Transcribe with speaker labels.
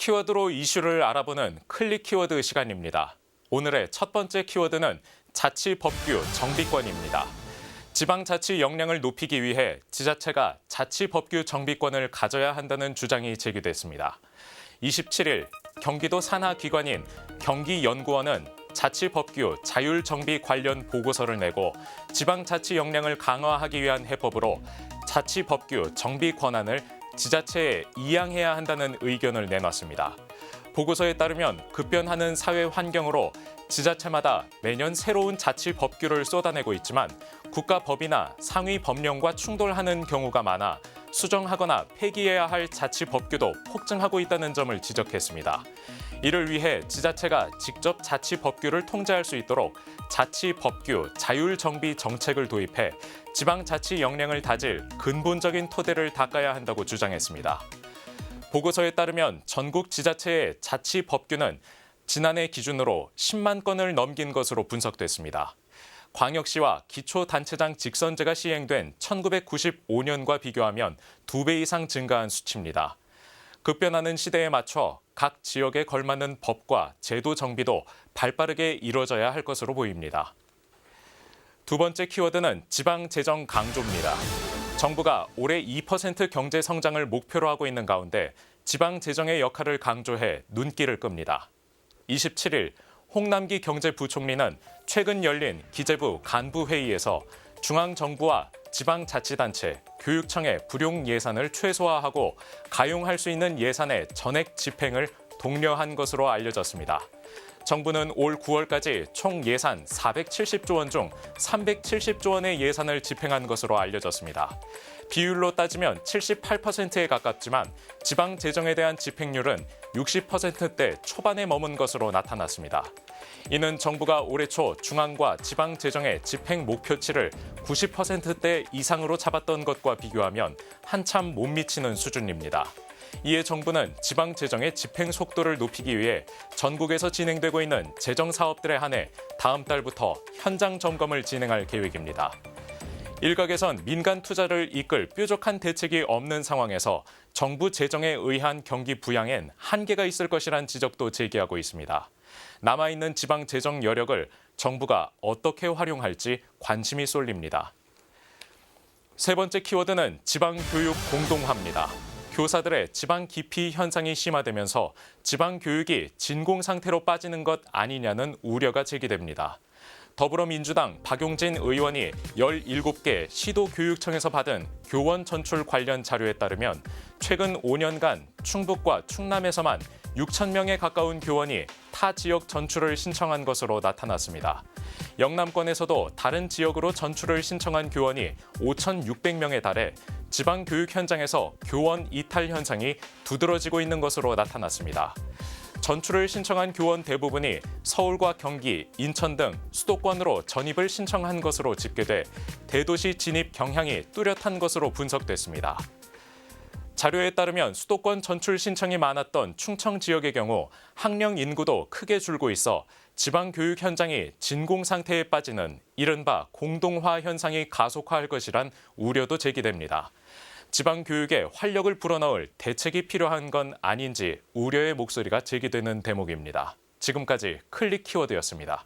Speaker 1: 키워드로 이슈를 알아보는 클릭 키워드 시간입니다. 오늘의 첫 번째 키워드는 자치법규 정비권입니다. 지방자치 역량을 높이기 위해 지자체가 자치법규 정비권을 가져야 한다는 주장이 제기됐습니다. 27일 경기도 산하기관인 경기연구원은 자치법규 자율정비 관련 보고서를 내고 지방자치 역량을 강화하기 위한 해법으로 자치법규 정비 권한을 지자체에 이양해야 한다는 의견을 내놨습니다. 보고서에 따르면 급변하는 사회 환경으로 지자체마다 매년 새로운 자치법규를 쏟아내고 있지만 국가법이나 상위 법령과 충돌하는 경우가 많아 수정하거나 폐기해야 할 자치법규도 폭증하고 있다는 점을 지적했습니다. 이를 위해 지자체가 직접 자치법규를 통제할 수 있도록 자치법규 자율정비 정책을 도입해 지방자치 역량을 다질 근본적인 토대를 닦아야 한다고 주장했습니다. 보고서에 따르면 전국 지자체의 자치법규는 지난해 기준으로 10만 건을 넘긴 것으로 분석됐습니다. 광역시와 기초단체장 직선제가 시행된 1995년과 비교하면 2배 이상 증가한 수치입니다. 급변하는 시대에 맞춰 각 지역에 걸맞는 법과 제도 정비도 발빠르게 이뤄져야 할 것으로 보입니다. 두 번째 키워드는 지방 재정 강조입니다. 정부가 올해 2% 경제 성장을 목표로 하고 있는 가운데 지방 재정의 역할을 강조해 눈길을 끕니다. 27일 홍남기 경제부총리는 최근 열린 기재부 간부회의에서 중앙정부와 지방자치단체, 교육청의 불용 예산을 최소화하고 가용할 수 있는 예산의 전액 집행을 독려한 것으로 알려졌습니다. 정부는 올 9월까지 총 예산 470조 원 중 370조 원의 예산을 집행한 것으로 알려졌습니다. 비율로 따지면 78%에 가깝지만 지방 재정에 대한 집행률은 60%대 초반에 머문 것으로 나타났습니다. 이는 정부가 올해 초 중앙과 지방 재정의 집행 목표치를 90%대 이상으로 잡았던 것과 비교하면 한참 못 미치는 수준입니다. 이에 정부는 지방 재정의 집행 속도를 높이기 위해 전국에서 진행되고 있는 재정 사업들에 한해 다음 달부터 현장 점검을 진행할 계획입니다. 일각에선 민간 투자를 이끌 뾰족한 대책이 없는 상황에서 정부 재정에 의한 경기 부양엔 한계가 있을 것이란 지적도 제기하고 있습니다. 남아있는 지방 재정 여력을 정부가 어떻게 활용할지 관심이 쏠립니다. 세 번째 키워드는 지방 교육 공동화입니다. 교사들의 지방 기피 현상이 심화되면서 지방 교육이 진공 상태로 빠지는 것 아니냐는 우려가 제기됩니다. 더불어민주당 박용진 의원이 17개 시도교육청에서 받은 교원 전출 관련 자료에 따르면 최근 5년간 충북과 충남에서만 6천 명에 가까운 교원이 타 지역 전출을 신청한 것으로 나타났습니다. 영남권에서도 다른 지역으로 전출을 신청한 교원이 5,600명에 달해 지방 교육 현장에서 교원 이탈 현상이 두드러지고 있는 것으로 나타났습니다. 전출을 신청한 교원 대부분이 서울과 경기, 인천 등 수도권으로 전입을 신청한 것으로 집계돼 대도시 진입 경향이 뚜렷한 것으로 분석됐습니다. 자료에 따르면 수도권 전출 신청이 많았던 충청 지역의 경우 학령 인구도 크게 줄고 있어 지방 교육 현장이 진공 상태에 빠지는 이른바 공동화 현상이 가속화할 것이란 우려도 제기됩니다. 지방 교육에 활력을 불어넣을 대책이 필요한 건 아닌지 우려의 목소리가 제기되는 대목입니다. 지금까지 클릭 키워드였습니다.